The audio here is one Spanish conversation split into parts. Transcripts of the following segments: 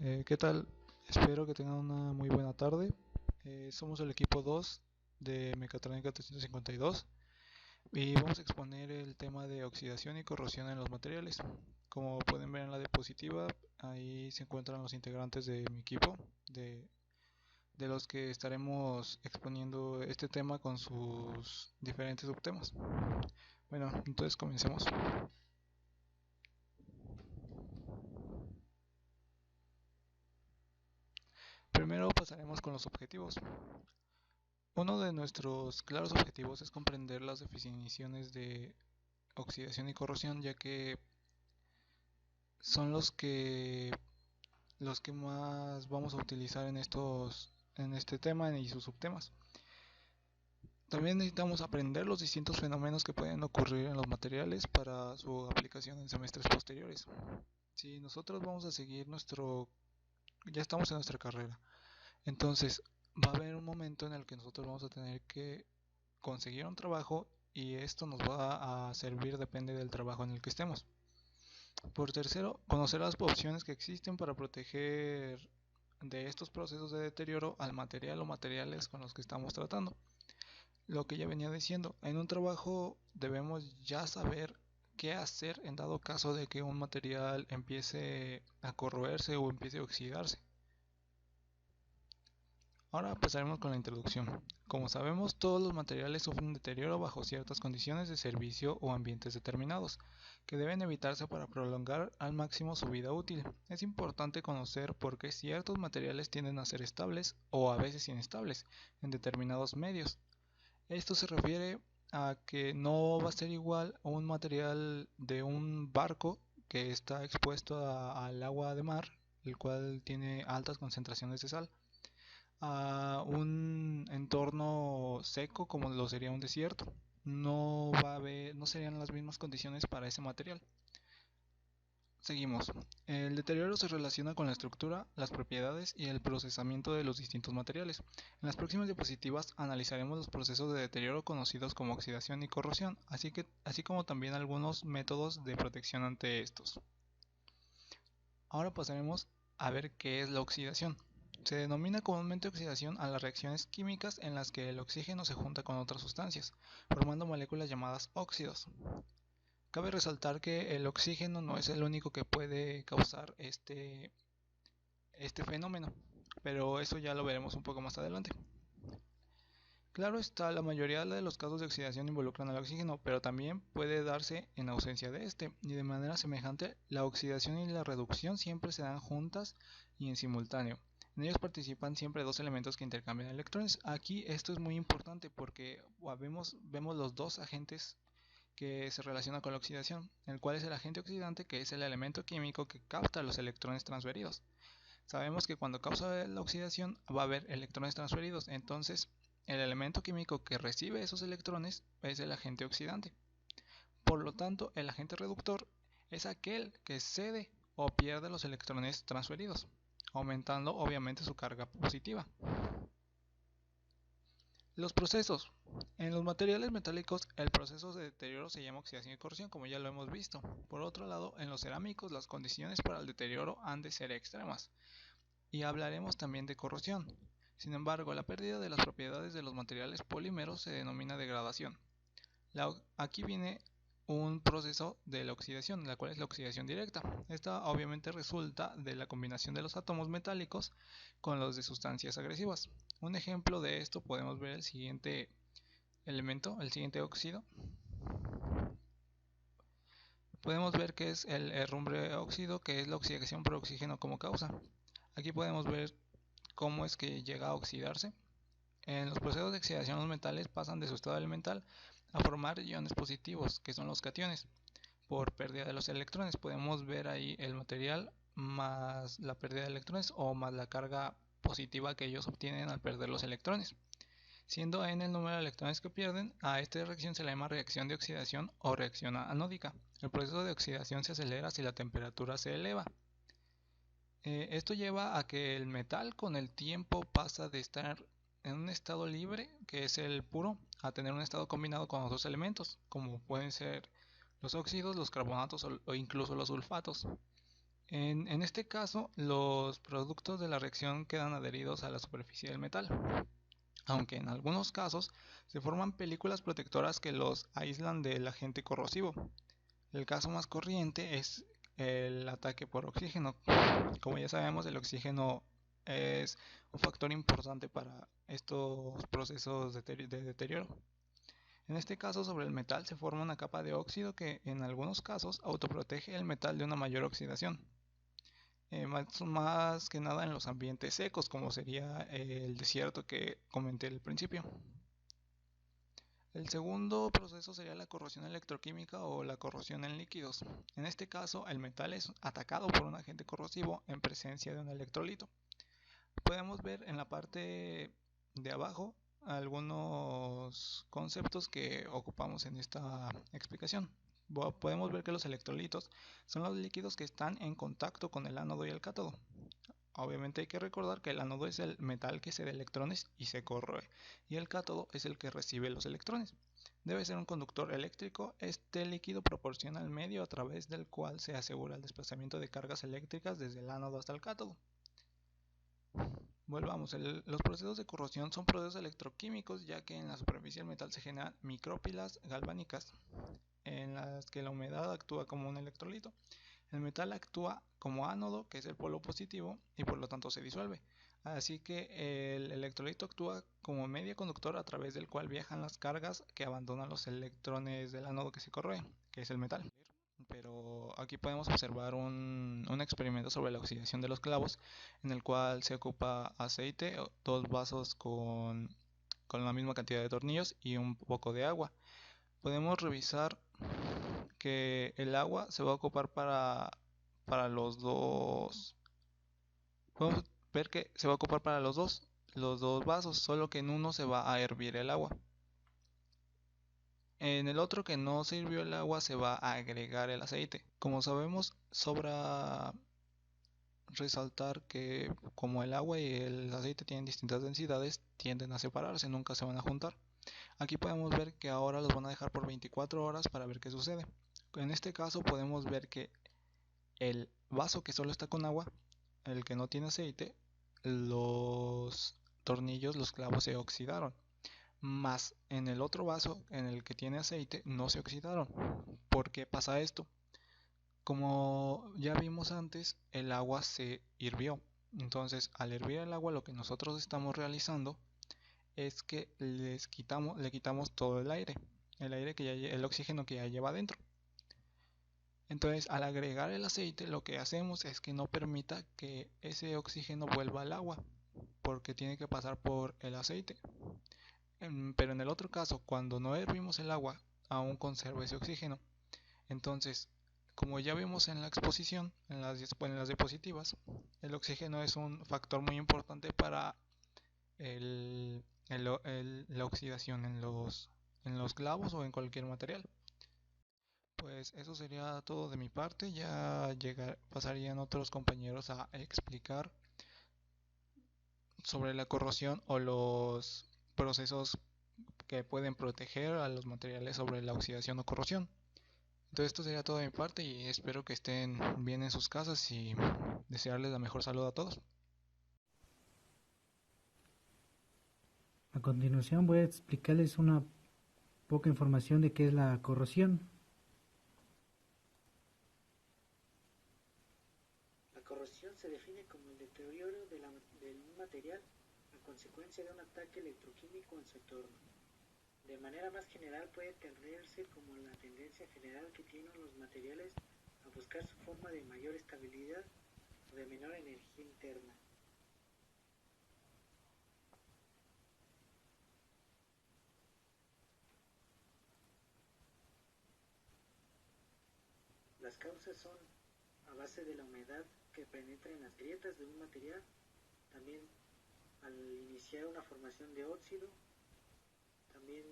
¿Qué tal? Espero que tengan una muy buena tarde. Somos el equipo 2 de Mecatrónica 352 y vamos a exponer el tema de oxidación y corrosión en los materiales. Como pueden ver en la diapositiva, ahí se encuentran los integrantes de mi equipo, de los que estaremos exponiendo este tema con sus diferentes subtemas. Bueno, entonces comencemos. Primero pasaremos con los objetivos. Uno de nuestros claros objetivos es comprender las definiciones de oxidación y corrosión, ya que son los que más vamos a utilizar en este tema y sus subtemas. También necesitamos aprender los distintos fenómenos que pueden ocurrir en los materiales para su aplicación en semestres posteriores. Si nosotros vamos a seguir ya estamos en nuestra carrera, entonces va a haber un momento en el que nosotros vamos a tener que conseguir un trabajo y esto nos va a servir depende del trabajo en el que estemos. Por tercero, conocer las opciones que existen para proteger de estos procesos de deterioro al material o materiales con los que estamos tratando. Lo que ya venía diciendo, en un trabajo debemos ya saber qué hacer en dado caso de que un material empiece a corroerse o empiece a oxidarse. Ahora pasaremos con la introducción. Como sabemos, todos los materiales sufren deterioro bajo ciertas condiciones de servicio o ambientes determinados, que deben evitarse para prolongar al máximo su vida útil. Es importante conocer por qué ciertos materiales tienden a ser estables o a veces inestables en determinados medios. Esto se refiere a que no va a ser igual un material de un barco que está expuesto al agua de mar, el cual tiene altas concentraciones de sal, a un entorno seco como lo sería un desierto. No serían las mismas condiciones para ese material. Seguimos. El deterioro se relaciona con la estructura, las propiedades y el procesamiento de los distintos materiales. En las próximas diapositivas analizaremos los procesos de deterioro conocidos como oxidación y corrosión, así como también algunos métodos de protección ante estos. Ahora pasaremos a ver qué es la oxidación. Se denomina comúnmente oxidación a las reacciones químicas en las que el oxígeno se junta con otras sustancias, formando moléculas llamadas óxidos. Cabe resaltar que el oxígeno no es el único que puede causar este fenómeno, pero eso ya lo veremos un poco más adelante. Claro está, la mayoría de los casos de oxidación involucran al oxígeno, pero también puede darse en ausencia de este, y de manera semejante, la oxidación y la reducción siempre se dan juntas y en simultáneo. En ellos participan siempre dos elementos que intercambian electrones. Aquí esto es muy importante porque vemos los dos agentes que se relaciona con la oxidación, el cual es el agente oxidante, que es el elemento químico que capta los electrones transferidos. Sabemos que cuando causa la oxidación va a haber electrones transferidos, entonces el elemento químico que recibe esos electrones es el agente oxidante. Por lo tanto, el agente reductor es aquel que cede o pierde los electrones transferidos, aumentando obviamente su carga positiva. Los procesos. En los materiales metálicos, el proceso de deterioro se llama oxidación y corrosión, como ya lo hemos visto. Por otro lado, en los cerámicos, las condiciones para el deterioro han de ser extremas. Y hablaremos también de corrosión. Sin embargo, la pérdida de las propiedades de los materiales polímeros se denomina degradación. Aquí viene un proceso de la oxidación, la cual es la oxidación directa. Esta obviamente resulta de la combinación de los átomos metálicos con los de sustancias agresivas. Un ejemplo de esto podemos ver el siguiente elemento, el siguiente óxido. Podemos ver que es el herrumbre óxido, que es la oxidación por oxígeno como causa. Aquí podemos ver cómo es que llega a oxidarse. En los procesos de oxidación los metales pasan de su estado elemental a formar iones positivos, que son los cationes. Por pérdida de los electrones podemos ver ahí el material más la pérdida de electrones o más la carga positiva que ellos obtienen al perder los electrones. Siendo n el número de electrones que pierden, a esta reacción se le llama reacción de oxidación o reacción anódica. El proceso de oxidación se acelera si la temperatura se eleva. Esto lleva a que el metal con el tiempo pasa de estar en un estado libre, que es el puro, a tener un estado combinado con otros elementos, como pueden ser los óxidos, los carbonatos o incluso los sulfatos. En este caso, los productos de la reacción quedan adheridos a la superficie del metal, aunque en algunos casos se forman películas protectoras que los aíslan del agente corrosivo. El caso más corriente es el ataque por oxígeno. Como ya sabemos, el oxígeno es un factor importante para estos procesos de deterioro. En este caso, sobre el metal se forma una capa de óxido que en algunos casos autoprotege el metal de una mayor oxidación. Más que nada en los ambientes secos, como sería el desierto que comenté al principio. El segundo proceso sería la corrosión electroquímica o la corrosión en líquidos. En este caso, el metal es atacado por un agente corrosivo en presencia de un electrolito. Podemos ver en la parte de abajo algunos conceptos que ocupamos en esta explicación. Podemos ver que los electrolitos son los líquidos que están en contacto con el ánodo y el cátodo. Obviamente hay que recordar que el ánodo es el metal que cede electrones y se corroe, y el cátodo es el que recibe los electrones. Debe ser un conductor eléctrico. Este líquido proporciona el medio a través del cual se asegura el desplazamiento de cargas eléctricas desde el ánodo hasta el cátodo. Volvamos, los procesos de corrosión son procesos electroquímicos, ya que en la superficie del metal se generan micropilas galvánicas en las que la humedad actúa como un electrolito. El metal actúa como ánodo, que es el polo positivo, y por lo tanto se disuelve. Así que el electrolito actúa como medio conductor a través del cual viajan las cargas que abandonan los electrones del ánodo que se corroe, que es el metal. Pero aquí podemos observar un experimento sobre la oxidación de los clavos, en el cual se ocupa aceite, dos vasos con la misma cantidad de tornillos y un poco de agua. Podemos revisar que el agua se va a ocupar para los dos. Podemos ver que se va a ocupar para los dos vasos, solo que en uno se va a hervir el agua. En el otro que no se hirvió el agua se va a agregar el aceite. Como sabemos, sobra resaltar que como el agua y el aceite tienen distintas densidades, tienden a separarse, nunca se van a juntar. Aquí podemos ver que ahora los van a dejar por 24 horas para ver qué sucede. En este caso podemos ver que el vaso que solo está con agua, el que no tiene aceite, los tornillos, los clavos se oxidaron. Más en el otro vaso, en el que tiene aceite, no se oxidaron. ¿Por qué pasa esto? Como ya vimos antes, el agua se hirvió. Entonces, al hervir el agua, lo que nosotros estamos realizando es que le quitamos todo el aire el oxígeno que ya lleva adentro. Entonces, al agregar el aceite, lo que hacemos es que no permita que ese oxígeno vuelva al agua, porque tiene que pasar por el aceite. Pero en el otro caso, cuando no hervimos el agua, aún conserva ese oxígeno. Entonces, como ya vimos en la exposición, en las diapositivas, el oxígeno es un factor muy importante para la oxidación en los clavos o en cualquier material. Pues eso sería todo de mi parte. Ya pasarían otros compañeros a explicar sobre la corrosión o los procesos que pueden proteger a los materiales sobre la oxidación o corrosión. Entonces esto sería todo de mi parte y espero que estén bien en sus casas y desearles la mejor salud a todos. A continuación voy a explicarles una poca información de qué es la corrosión. La corrosión se define como el deterioro de un material a consecuencia de un ataque electroquímico en su entorno. De manera más general puede entenderse como la tendencia general que tienen los materiales a buscar su forma de mayor estabilidad o de menor energía interna. Las causas son a base de la humedad que penetra en las grietas de un material, también al iniciar una formación de óxido, también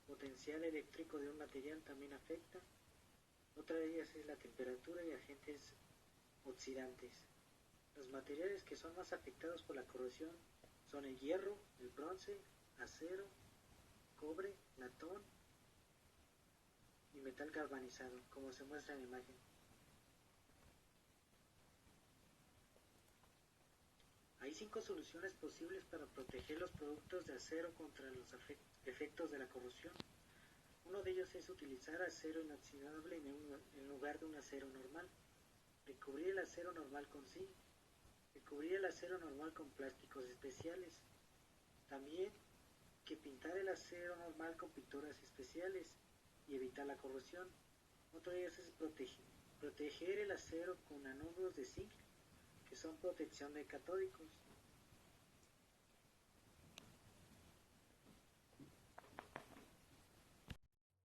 potencial eléctrico de un material también afecta. Otra de ellas es la temperatura y agentes oxidantes. Los materiales que son más afectados por la corrosión son el hierro, el bronce, acero, cobre, latón y metal galvanizado, como se muestra en la imagen. Hay 5 soluciones posibles para proteger los productos de acero contra los efectos de la corrosión. Uno de ellos es utilizar acero inoxidable en lugar de un acero normal, recubrir el acero normal con zinc, recubrir el acero normal con plásticos especiales, también que pintar el acero normal con pinturas especiales y evitar la corrosión. Otro de ellos es proteger el acero con anodos de zinc, que son protección de catódicos.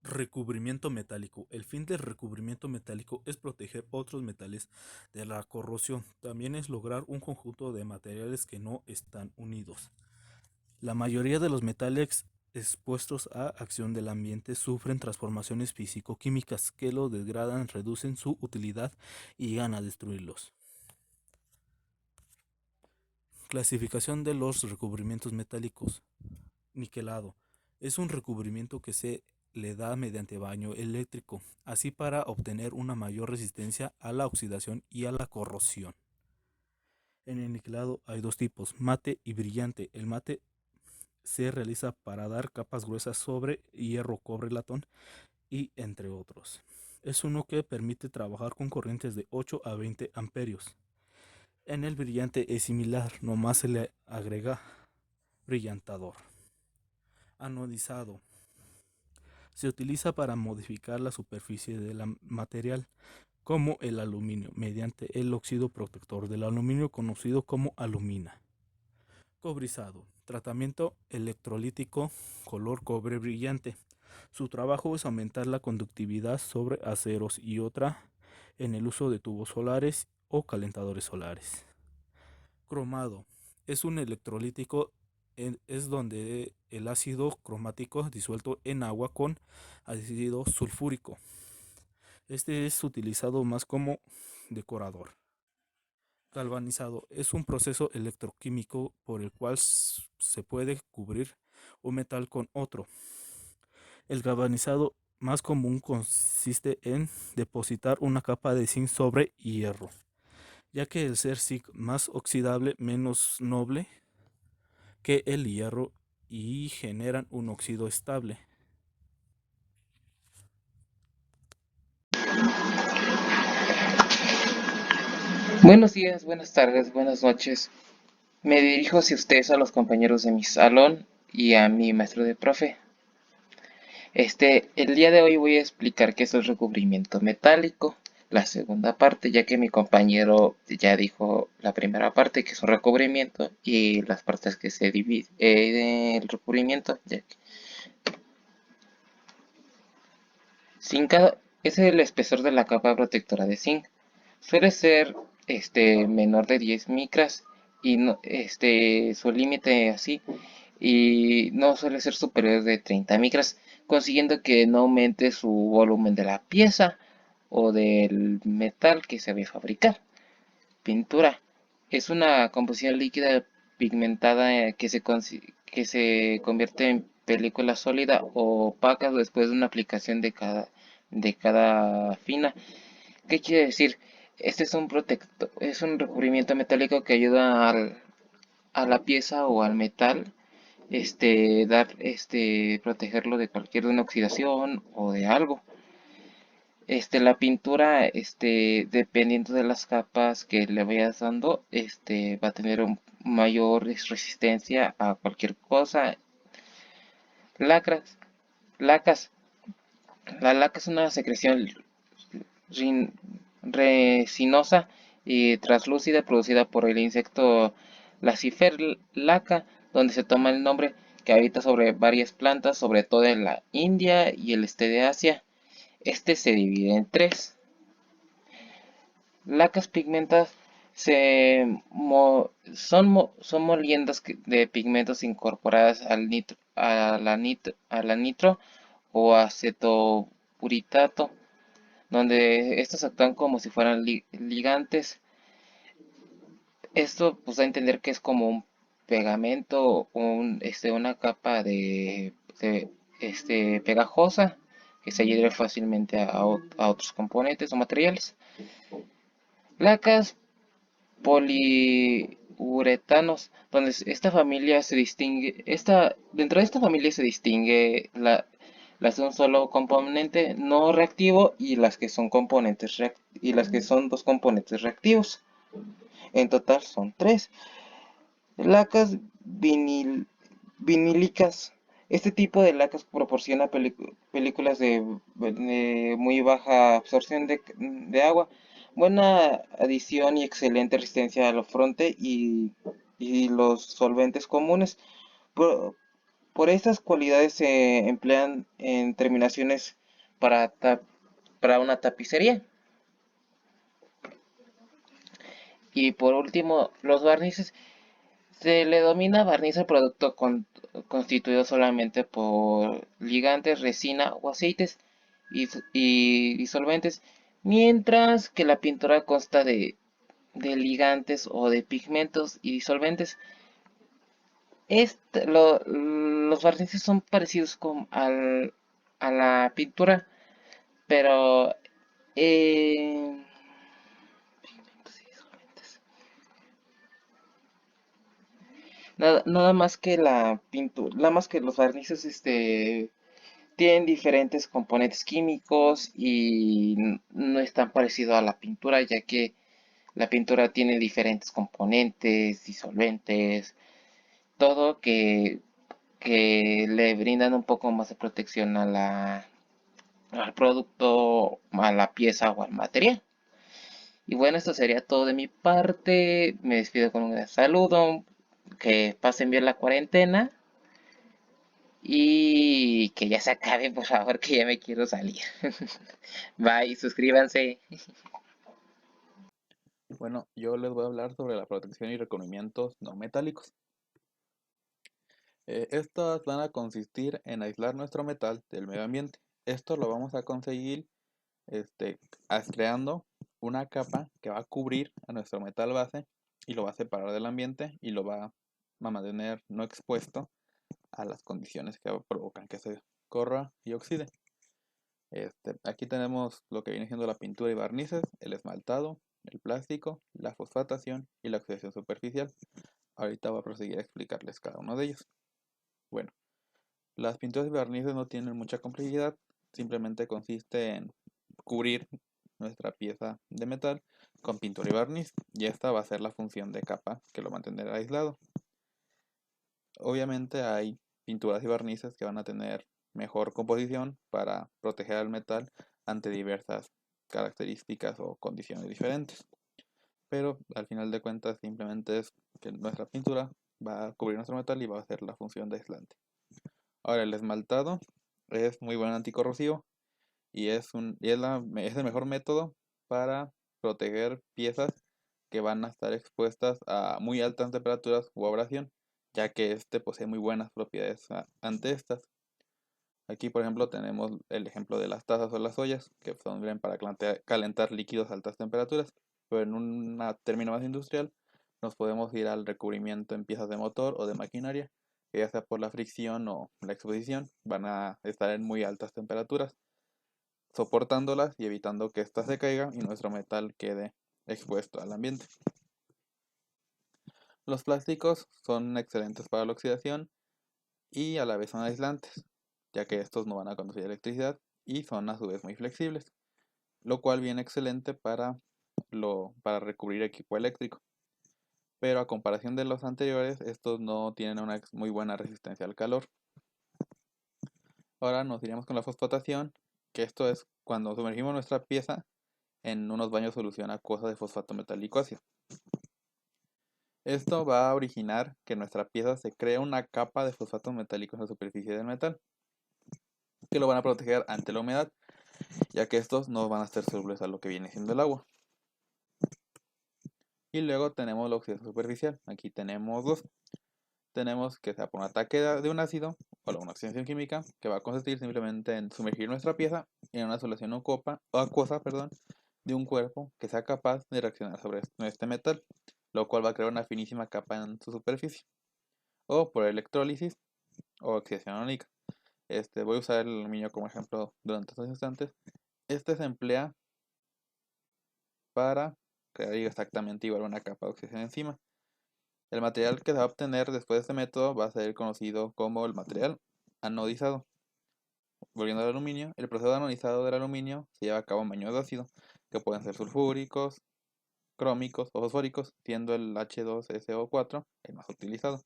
Recubrimiento metálico. El fin del recubrimiento metálico es proteger otros metales de la corrosión. También es lograr un conjunto de materiales que no están unidos. La mayoría de los metales expuestos a acción del ambiente sufren transformaciones físico-químicas que los degradan, reducen su utilidad y llegan a destruirlos. Clasificación de los recubrimientos metálicos. Niquelado. Es un recubrimiento que se le da mediante baño eléctrico, así para obtener una mayor resistencia a la oxidación y a la corrosión. En el niquelado hay dos tipos, mate y brillante. El mate se realiza para dar capas gruesas sobre hierro, cobre, latón y entre otros. Es uno que permite trabajar con corrientes de 8 a 20 amperios. En el brillante es similar, nomás se le agrega brillantador. Anodizado. Se utiliza para modificar la superficie del material, como el aluminio, mediante el óxido protector del aluminio conocido como alumina. Cobrizado. Tratamiento electrolítico, color cobre brillante. Su trabajo es aumentar la conductividad sobre aceros y otra en el uso de tubos solares o calentadores solares. Cromado. Es un electrolítico, es donde el ácido cromático disuelto en agua con ácido sulfúrico. Este es utilizado más como decorador. Galvanizado. Es un proceso electroquímico por el cual se puede cubrir un metal con otro. El galvanizado más común consiste en depositar una capa de zinc sobre hierro, ya que el ser zinc más oxidable, menos noble que el hierro y generan un óxido estable. Buenos días, buenas tardes, buenas noches. Me dirijo hacia ustedes, a los compañeros de mi salón y a mi maestro de profe. El día de hoy voy a explicar qué es el recubrimiento metálico, la segunda parte, ya que mi compañero ya dijo la primera parte, que es un recubrimiento, y las partes que se dividen del recubrimiento, zinc es el espesor de la capa protectora de zinc. Suele ser menor de 10 micras y no, su límite así, y no suele ser superior de 30 micras, consiguiendo que no aumente su volumen de la pieza o del metal que se va a fabricar. Pintura es una composición líquida pigmentada que se convierte en película sólida o opaca después de una aplicación de cada fina. ¿Qué quiere decir? Este es un recubrimiento metálico que ayuda a la pieza o al metal, protegerlo de cualquier oxidación o de algo. La pintura, dependiendo de las capas que le vayas dando, va a tener mayor resistencia a cualquier cosa. Lacras, lacas. La laca es una secreción resinosa y translúcida producida por el insecto Laccifer laca, donde se toma el nombre, que habita sobre varias plantas, sobre todo en la India y el este de Asia. Se divide en tres. Lacas pigmentas son moliendas de pigmentos incorporadas a la nitro o acetopuritato, donde estos actúan como si fueran ligantes. Esto pues da a entender que es como un pegamento, una capa pegajosa que se adhiere fácilmente a otros componentes o materiales. Lacas poliuretanoides uretanos, donde esta familia se distingue, dentro de esta familia se distingue las de un solo componente no reactivo y las que son y las que son dos componentes reactivos. En total son tres. Lacas vinílicas. Este tipo de lacas proporciona películas de muy baja absorción de agua, buena adición y excelente resistencia a los fronte y los solventes comunes. Por, por estas cualidades se emplean en terminaciones para una tapicería. Y por último, los barnices. Se le denomina barniz al producto constituido solamente por ligantes, resina o aceites y disolventes, mientras que la pintura consta de ligantes o de pigmentos y disolventes. Los barnices son parecidos a la pintura, pero pigmentos y disolventes. Nada más que la pintura, nada más que los barnices tienen diferentes componentes químicos y no es tan parecido a la pintura, ya que la pintura tiene diferentes componentes, disolventes, todo que le brindan un poco más de protección al producto, a la pieza o al material. Y bueno, esto sería todo de mi parte. Me despido con un saludo. Que pasen bien la cuarentena. Y que ya se acabe, por favor, que ya me quiero salir. Bye, suscríbanse. Bueno, yo les voy a hablar sobre la protección y recubrimientos no metálicos. Estas van a consistir en aislar nuestro metal del medio ambiente. Esto lo vamos a conseguir creando una capa que va a cubrir a nuestro metal base y lo va a separar del ambiente y lo va a mantener no expuesto a las condiciones que provocan que se corra y oxide. Aquí tenemos lo que viene siendo la pintura y barnices, el esmaltado, el plástico, la fosfatación y la oxidación superficial. Ahorita voy a proseguir a explicarles cada uno de ellos. Bueno, las pinturas y barnices no tienen mucha complejidad, simplemente consiste en cubrir nuestra pieza de metal con pintura y barniz, y esta va a ser la función de capa que lo mantendrá aislado. Obviamente hay pinturas y barnices que van a tener mejor composición para proteger al metal ante diversas características o condiciones diferentes. Pero al final de cuentas simplemente es que nuestra pintura va a cubrir nuestro metal y va a hacer la función de aislante. Ahora el esmaltado es muy buen anticorrosivo y es el mejor método para proteger piezas que van a estar expuestas a muy altas temperaturas u abrasión, ya que este posee muy buenas propiedades ante estas. Aquí, por ejemplo, tenemos el ejemplo de las tazas o las ollas, que sirven para calentar líquidos a altas temperaturas, pero en un término más industrial nos podemos ir al recubrimiento en piezas de motor o de maquinaria, que ya sea por la fricción o la exposición, van a estar en muy altas temperaturas, soportándolas y evitando que éstas se caigan y nuestro metal quede expuesto al ambiente. Los plásticos son excelentes para la oxidación y a la vez son aislantes, ya que estos no van a conducir electricidad y son a su vez muy flexibles, lo cual viene excelente para recubrir equipo eléctrico. Pero a comparación de los anteriores, estos no tienen una muy buena resistencia al calor. Ahora nos iríamos con la fosfatación, que esto es cuando sumergimos nuestra pieza en unos baños de solución acuosa de fosfato metálico ácido. Esto va a originar que en nuestra pieza se cree una capa de fosfato metálico en la superficie del metal, que lo van a proteger ante la humedad, ya que estos no van a ser solubles a lo que viene siendo el agua. Y luego tenemos la oxidación superficial. Aquí tenemos dos. Tenemos que sea por un ataque de un ácido o una oxidación química, que va a consistir simplemente en sumergir nuestra pieza en una solución acuosa de un cuerpo que sea capaz de reaccionar sobre este metal, lo cual va a crear una finísima capa en su superficie. O por electrólisis o oxidación iónica. Voy a usar el aluminio como ejemplo durante estos instantes. Este se emplea para crear exactamente igual una capa de oxidación encima. El material que se va a obtener después de este método va a ser conocido como el material anodizado. Volviendo al aluminio, el proceso de anodizado del aluminio se lleva a cabo en baños de ácido, que pueden ser sulfúricos, crómicos o fosfóricos, siendo el H2SO4 el más utilizado.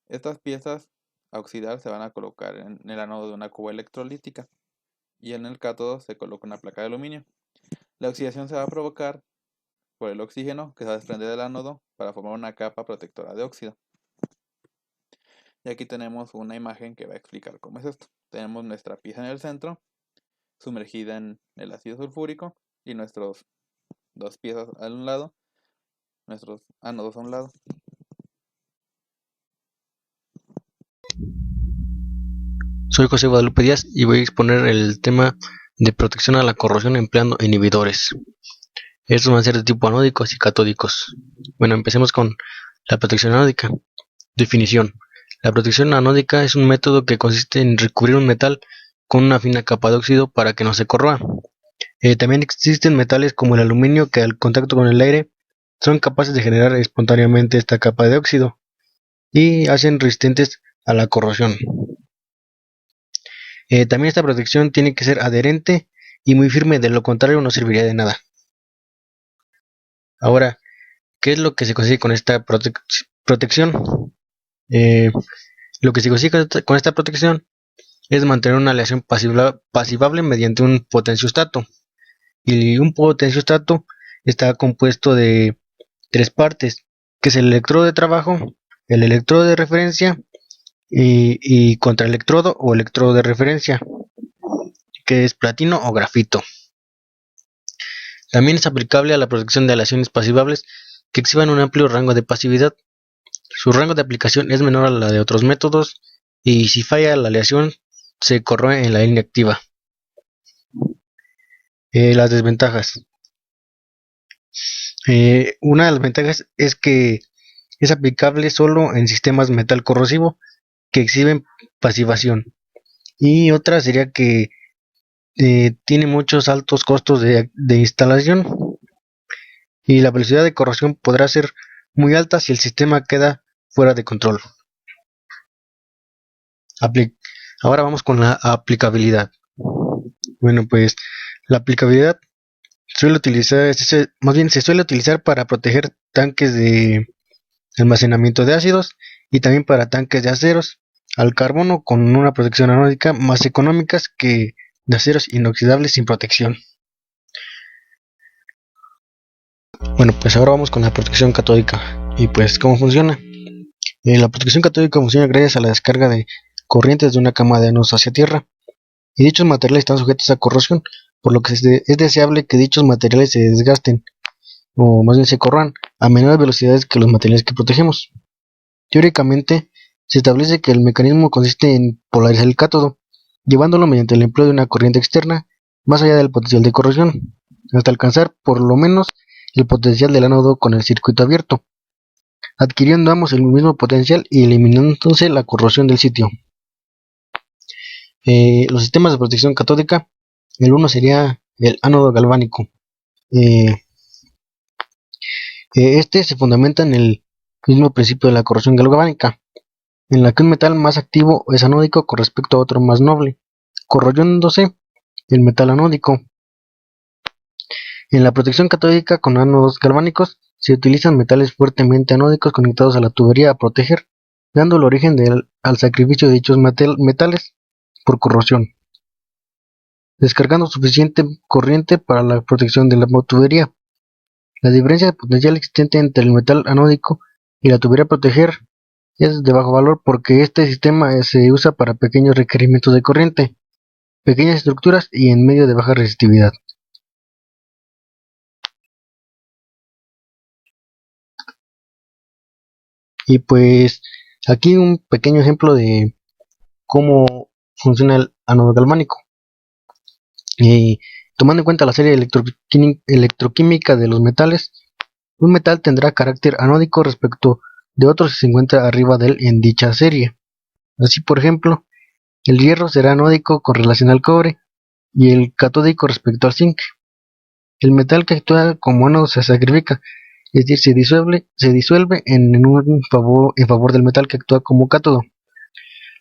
Estas piezas a oxidar se van a colocar en el ánodo de una cuba electrolítica y en el cátodo se coloca una placa de aluminio. La oxidación se va a provocar por el oxígeno que se va a desprender del ánodo para formar una capa protectora de óxido. Y aquí tenemos una imagen que va a explicar cómo es esto. Tenemos nuestra pieza en el centro, sumergida en el ácido sulfúrico, y nuestros dos piezas a un lado, nuestros ánodos a un lado. Soy José Guadalupe Díaz y voy a exponer el tema de protección a la corrosión empleando inhibidores. Estos van a ser de tipo anódicos y catódicos. Bueno, empecemos con la protección anódica. Definición. La protección anódica es un método que consiste en recubrir un metal con una fina capa de óxido para que no se corroa. También existen metales como el aluminio que al contacto con el aire son capaces de generar espontáneamente esta capa de óxido y hacen resistentes a la corrosión. También esta protección tiene que ser adherente y muy firme, de lo contrario no serviría de nada. Ahora, ¿qué es lo que se consigue con esta protección? Lo que se consigue con esta protección es mantener una aleación pasivable mediante un potenciostato. Y un potenciostato está compuesto de tres partes, que es el electrodo de trabajo, el electrodo de referencia y contraelectrodo o electrodo de referencia, que es platino o grafito. También es aplicable a la protección de aleaciones pasivables que exhiban un amplio rango de pasividad. Su rango de aplicación es menor a la de otros métodos y si falla la aleación se corroe en la línea activa. Las desventajas. Una de las ventajas es que es aplicable solo en sistemas metal corrosivo que exhiben pasivación. Y otra sería que tiene muchos altos costos de instalación y la velocidad de corrosión podrá ser muy alta si el sistema queda fuera de control. Ahora vamos con la aplicabilidad. Bueno, pues la aplicabilidad se suele utilizar para proteger tanques de almacenamiento de ácidos y también para tanques de aceros al carbono con una protección anódica más económicas que de aceros inoxidables sin protección. Bueno, pues ahora vamos con la protección catódica. Y pues, ¿cómo funciona? La protección catódica funciona gracias a la descarga de corrientes de una cama de ánodos hacia tierra. Y dichos materiales están sujetos a corrosión, por lo que es deseable que dichos materiales se desgasten, o más bien se corroan, a menores velocidades que los materiales que protegemos. Teóricamente, se establece que el mecanismo consiste en polarizar el cátodo, llevándolo mediante el empleo de una corriente externa más allá del potencial de corrosión, hasta alcanzar por lo menos el potencial del ánodo con el circuito abierto, adquiriendo ambos el mismo potencial y eliminándose la corrosión del sitio. Los sistemas de protección catódica, el uno sería el ánodo galvánico. Este se fundamenta en el mismo principio de la corrosión galvánica, en la que un metal más activo es anódico con respecto a otro más noble, corroyéndose el metal anódico. En la protección catódica con ánodos galvánicos se utilizan metales fuertemente anódicos conectados a la tubería a proteger, dando el origen al sacrificio de dichos metales por corrosión, descargando suficiente corriente para la protección de la tubería. La diferencia de potencial existente entre el metal anódico y la tubería a proteger es de bajo valor porque este sistema se usa para pequeños requerimientos de corriente, pequeñas estructuras y en medio de baja resistividad. Y pues aquí un pequeño ejemplo de cómo funciona el ánodo galvánico. Tomando en cuenta la serie electroquímica de los metales, un metal tendrá carácter anódico respecto de otros si se encuentra arriba de él en dicha serie. Así, por ejemplo, el hierro será anódico con relación al cobre y el catódico respecto al zinc. El metal que actúa como ánodo se sacrifica es decir, se disuelve en favor del metal que actúa como cátodo.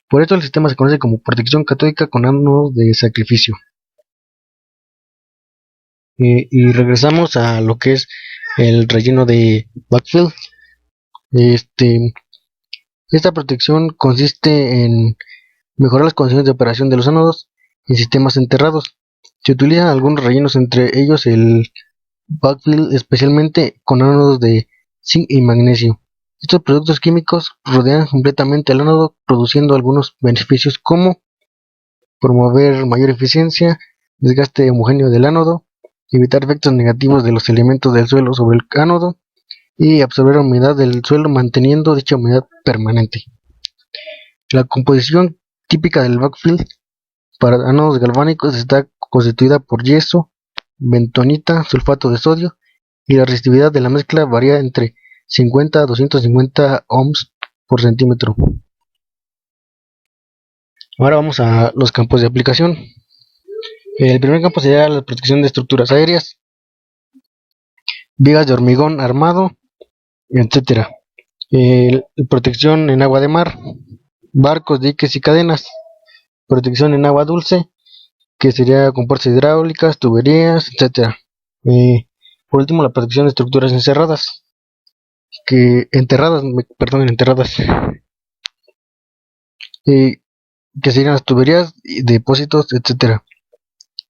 Por esto el sistema se conoce como protección catódica con ánodos de sacrificio. Y regresamos a lo que es el relleno de backfill. Esta protección consiste en mejorar las condiciones de operación de los ánodos en sistemas enterrados. Se utilizan algunos rellenos, entre ellos el backfill, especialmente con ánodos de zinc y magnesio. Estos productos químicos rodean completamente el ánodo, produciendo algunos beneficios como promover mayor eficiencia, desgaste homogéneo del ánodo, evitar efectos negativos de los elementos del suelo sobre el ánodo y absorber humedad del suelo manteniendo dicha humedad permanente. La composición típica del backfill para ánodos galvánicos está constituida por yeso, bentonita, sulfato de sodio, y la resistividad de la mezcla varía entre 50 a 250 ohms por centímetro. Ahora vamos a los campos de aplicación. El primer campo sería la protección de estructuras aéreas, vigas de hormigón armado, etc. Protección en agua de mar, barcos, diques y cadenas. Protección en agua dulce, que sería compuertas hidráulicas, tuberías, etc. Por último, la protección de estructuras enterradas, que serían las tuberías, depósitos, etc.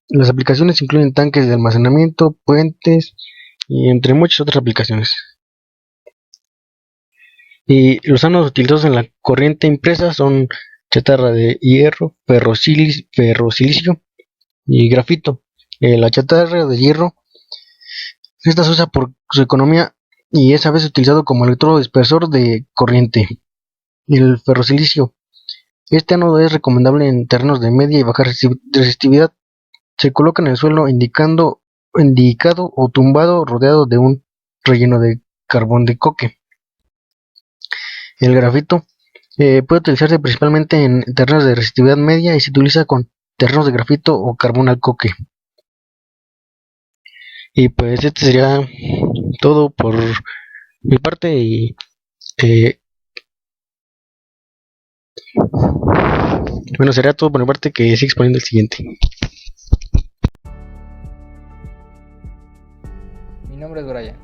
Las aplicaciones incluyen tanques de almacenamiento, puentes y entre muchas otras aplicaciones. Y los ánodos utilizados en la corriente impresa son chatarra de hierro, ferrosilicio y grafito. La chatarra de hierro, esta se usa por su economía y es a veces utilizado como electrodo dispersor de corriente. El ferrosilicio, este ánodo es recomendable en terrenos de media y baja resistividad. Se coloca en el suelo indicado o tumbado, rodeado de un relleno de carbón de coque. El grafito puede utilizarse principalmente en terrenos de resistividad media y se utiliza con terrenos de grafito o carbón al coque. Y pues este sería todo por mi parte y bueno, sería todo por mi parte, que sigue exponiendo el siguiente. Mi nombre es Brian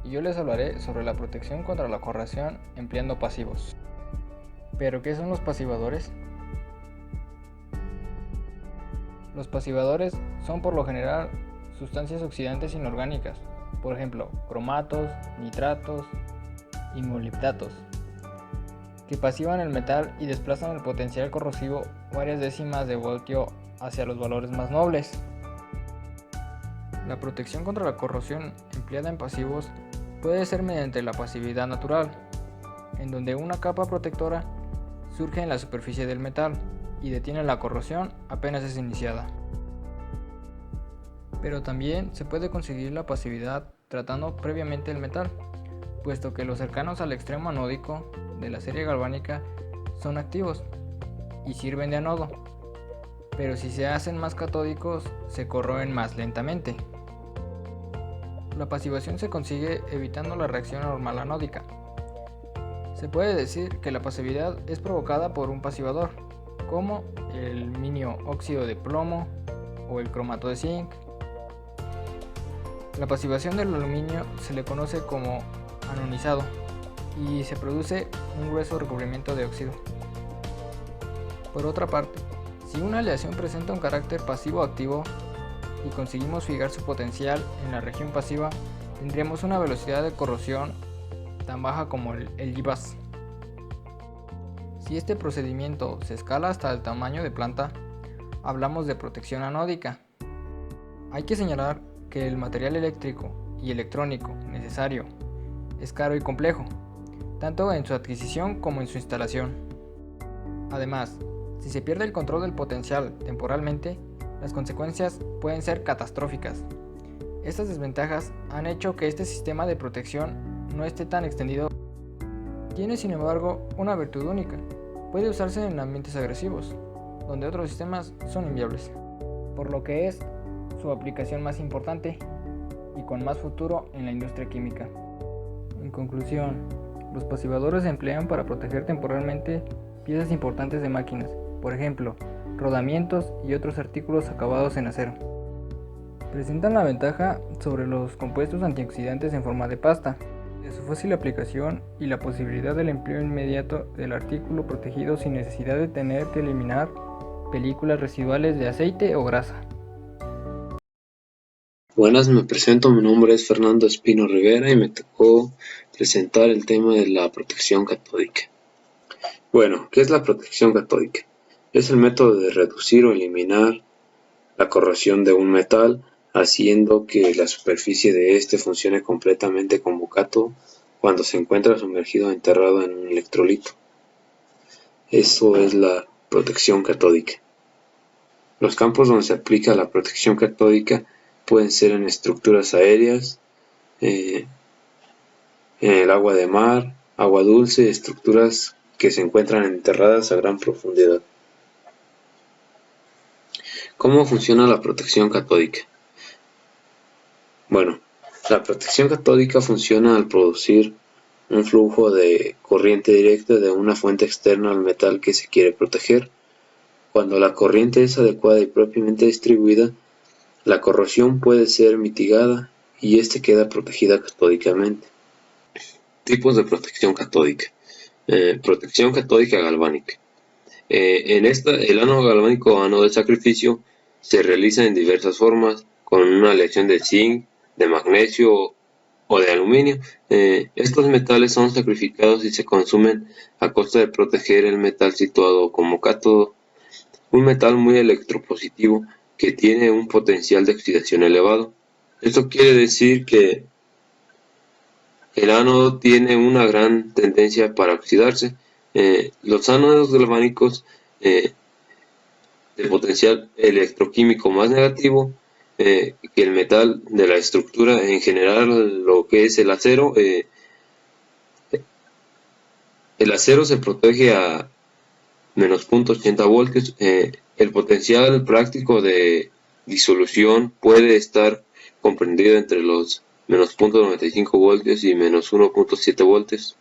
y yo les hablaré sobre la protección contra la corrosión empleando pasivos. ¿Pero qué son los pasivadores? Los pasivadores son por lo general sustancias oxidantes inorgánicas, por ejemplo, cromatos, nitratos y molibdatos, que pasivan el metal y desplazan el potencial corrosivo varias décimas de voltio hacia los valores más nobles. La protección contra la corrosión empleada en pasivos puede ser mediante la pasividad natural, en donde una capa protectora surge en la superficie del metal y detiene la corrosión apenas es iniciada. Pero también se puede conseguir la pasividad tratando previamente el metal, puesto que los cercanos al extremo anódico de la serie galvánica son activos y sirven de anodo, pero si se hacen más catódicos se corroen más lentamente. La pasivación se consigue evitando la reacción normal anódica. Se puede decir que la pasividad es provocada por un pasivador, como el minio óxido de plomo o el cromato de zinc. La pasivación del aluminio se le conoce como anodizado y se produce un grueso recubrimiento de óxido. Por otra parte, si una aleación presenta un carácter pasivo-activo y conseguimos fijar su potencial en la región pasiva, tendríamos una velocidad de corrosión tan baja como el GBAS. Si este procedimiento se escala hasta el tamaño de planta, hablamos de protección anódica. Hay que señalar que el material eléctrico y electrónico necesario es caro y complejo, tanto en su adquisición como en su instalación. Además, si se pierde el control del potencial temporalmente, las consecuencias pueden ser catastróficas. Estas desventajas han hecho que este sistema de protección no esté tan extendido. Tiene, sin embargo, una virtud única: puede usarse en ambientes agresivos, donde otros sistemas son inviables, por lo que es su aplicación más importante y con más futuro en la industria química. En conclusión, los pasivadores se emplean para proteger temporalmente piezas importantes de máquinas, por ejemplo, rodamientos y otros artículos acabados en acero. Presentan la ventaja sobre los compuestos antioxidantes en forma de pasta, de su fácil aplicación y la posibilidad del empleo inmediato del artículo protegido sin necesidad de tener que eliminar películas residuales de aceite o grasa. Buenas, me presento, mi nombre es Fernando Espino Rivera y me tocó presentar el tema de la protección catódica. Bueno, ¿qué es la protección catódica? Es el método de reducir o eliminar la corrosión de un metal, haciendo que la superficie de este funcione completamente como cátodo cuando se encuentra sumergido o enterrado en un electrolito. Eso es la protección catódica. Los campos donde se aplica la protección catódica pueden ser en estructuras aéreas, en el agua de mar, agua dulce, estructuras que se encuentran enterradas a gran profundidad. ¿Cómo funciona la protección catódica? Bueno, la protección catódica funciona al producir un flujo de corriente directa de una fuente externa al metal que se quiere proteger. Cuando la corriente es adecuada y propiamente distribuida, la corrosión puede ser mitigada y éste queda protegida catódicamente. Tipos de protección catódica. Protección catódica galvánica. En esta, el ánodo galvánico o ánodo de sacrificio se realiza en diversas formas, con una aleación de zinc, de magnesio o de aluminio. Estos metales son sacrificados y se consumen a costa de proteger el metal situado como cátodo, un metal muy electropositivo que tiene un potencial de oxidación elevado. Esto quiere decir que el ánodo tiene una gran tendencia para oxidarse. Los ánodos galvánicos de potencial electroquímico más negativo que el metal de la estructura, en general lo que es el acero. El acero se protege a menos 0.80 voltios. El potencial práctico de disolución puede estar comprendido entre los menos 0.95 voltios y menos 1.7 voltios.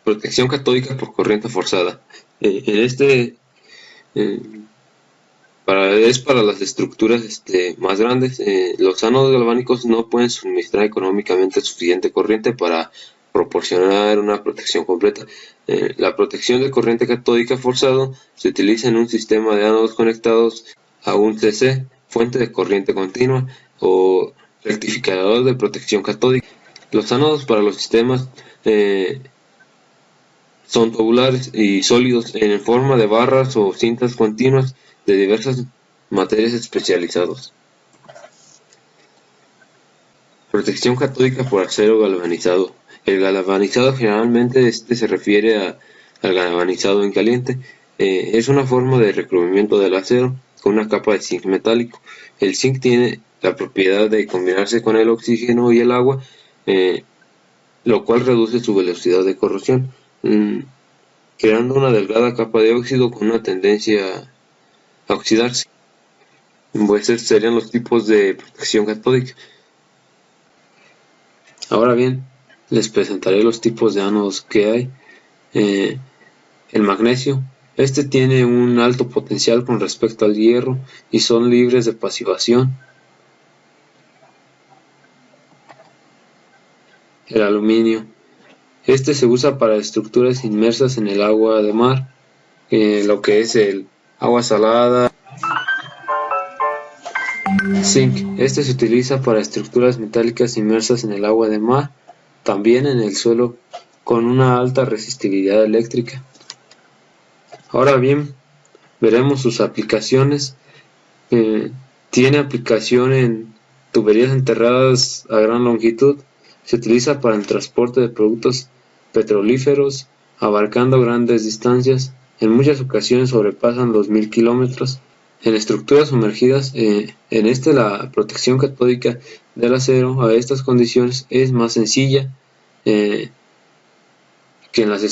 Protección catódica por corriente forzada. Para las estructuras más grandes. Los ánodos galvánicos no pueden suministrar económicamente suficiente corriente para proporcionar una protección completa. La protección de corriente catódica forzado se utiliza en un sistema de ánodos conectados a un CC, fuente de corriente continua, o rectificador de protección catódica. Los ánodos para los sistemas son tubulares y sólidos en forma de barras o cintas continuas de diversas materiales especializados. Protección catódica por acero galvanizado. El galvanizado generalmente se refiere al galvanizado en caliente. Es una forma de recubrimiento del acero con una capa de zinc metálico. El zinc tiene la propiedad de combinarse con el oxígeno y el agua, lo cual reduce su velocidad de corrosión, creando una delgada capa de óxido con una tendencia a oxidarse. Estos serían los tipos de protección catódica. Ahora bien, les presentaré los tipos de ánodos que hay. El magnesio. Este tiene un alto potencial con respecto al hierro y son libres de pasivación. El aluminio. Este se usa para estructuras inmersas en el agua de mar, lo que es el agua salada. Zinc. Este se utiliza para estructuras metálicas inmersas en el agua de mar, también en el suelo, con una alta resistividad eléctrica. Ahora bien, veremos sus aplicaciones. Tiene aplicación en tuberías enterradas a gran longitud. Se utiliza para el transporte de productos petrolíferos, abarcando grandes distancias. En muchas ocasiones sobrepasan los 1000 kilómetros. En estructuras sumergidas, la protección catódica del acero a estas condiciones es más sencilla que en las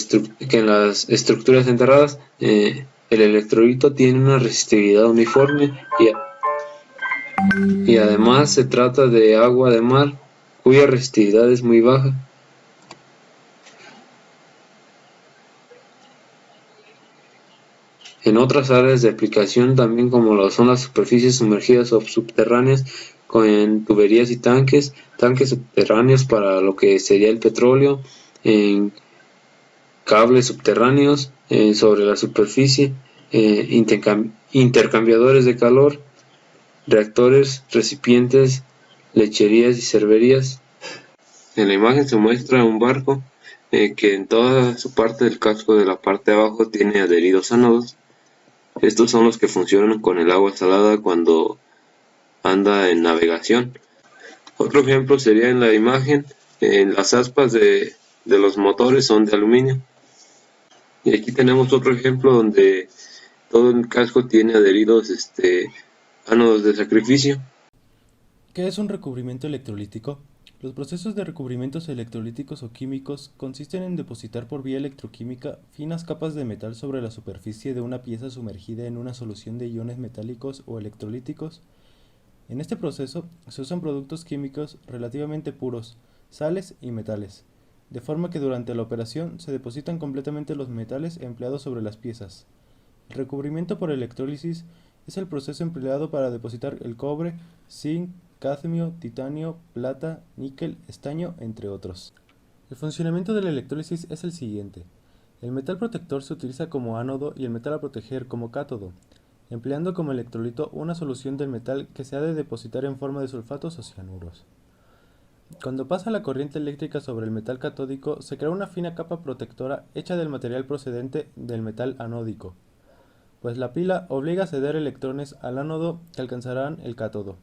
estructuras enterradas. El electrolito tiene una resistividad uniforme y además se trata de agua de mar, cuya resistividad es muy baja. En otras áreas de aplicación también, como lo son las superficies sumergidas o subterráneas, con tuberías y tanques subterráneos para lo que sería el petróleo, en cables subterráneos sobre la superficie, intercambiadores de calor, reactores, recipientes, lecherías y cervecerías. En la imagen se muestra un barco que en toda su parte del casco de la parte de abajo tiene adheridos ánodos. Estos son los que funcionan con el agua salada cuando anda en navegación. Otro ejemplo sería en la imagen, las aspas de los motores son de aluminio. Y aquí tenemos otro ejemplo donde todo el casco tiene adheridos ánodos de sacrificio. ¿Qué es un recubrimiento electrolítico? Los procesos de recubrimientos electrolíticos o químicos consisten en depositar por vía electroquímica finas capas de metal sobre la superficie de una pieza sumergida en una solución de iones metálicos o electrolíticos. En este proceso se usan productos químicos relativamente puros, sales y metales, de forma que durante la operación se depositan completamente los metales empleados sobre las piezas. El recubrimiento por electrólisis es el proceso empleado para depositar el cobre, zinc, cadmio, titanio, plata, níquel, estaño, entre otros. El funcionamiento de la electrólisis es el siguiente. El metal protector se utiliza como ánodo y el metal a proteger como cátodo, empleando como electrolito una solución del metal que se ha de depositar en forma de sulfatos o cianuros. Cuando pasa la corriente eléctrica sobre el metal catódico, se crea una fina capa protectora hecha del material procedente del metal anódico, pues la pila obliga a ceder electrones al ánodo que alcanzarán el cátodo.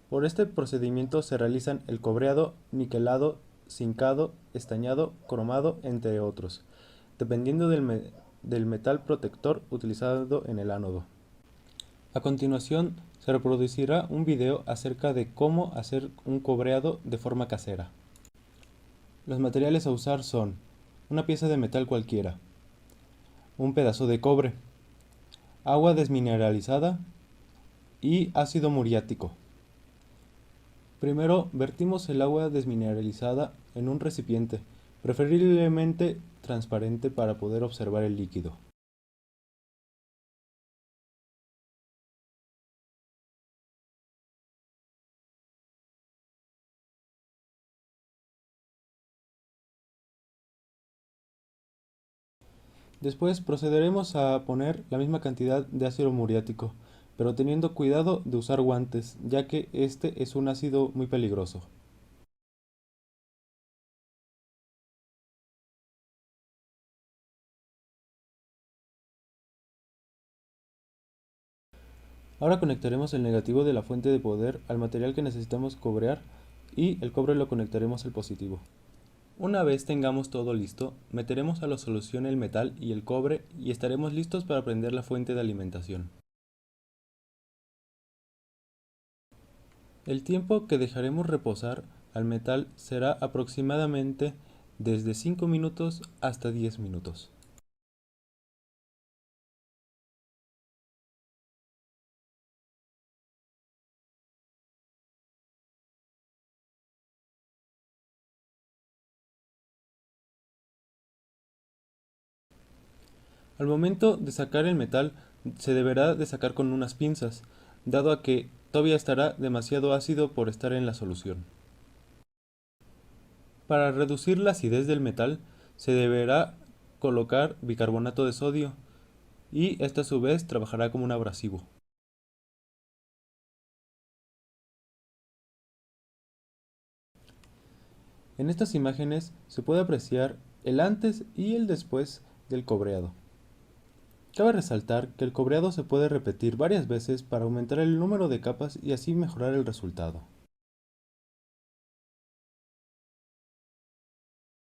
Por este procedimiento se realizan el cobreado, niquelado, zincado, estañado, cromado, entre otros, dependiendo del metal protector utilizado en el ánodo. A continuación se reproducirá un video acerca de cómo hacer un cobreado de forma casera. Los materiales a usar son una pieza de metal cualquiera, un pedazo de cobre, agua desmineralizada y ácido muriático. Primero vertimos el agua desmineralizada en un recipiente, preferiblemente transparente para poder observar el líquido. Después procederemos a poner la misma cantidad de ácido muriático, pero teniendo cuidado de usar guantes, ya que este es un ácido muy peligroso. Ahora conectaremos el negativo de la fuente de poder al material que necesitamos cobrear y el cobre lo conectaremos al positivo. Una vez tengamos todo listo, meteremos a la solución el metal y el cobre y estaremos listos para prender la fuente de alimentación. El tiempo que dejaremos reposar al metal será aproximadamente desde 5 minutos hasta 10 minutos. Al momento de sacar el metal, se deberá de sacar con unas pinzas, dado a que todavía estará demasiado ácido por estar en la solución. Para reducir la acidez del metal, se deberá colocar bicarbonato de sodio, y este a su vez trabajará como un abrasivo. En estas imágenes se puede apreciar el antes y el después del cobreado. Cabe resaltar que el cobreado se puede repetir varias veces para aumentar el número de capas y así mejorar el resultado.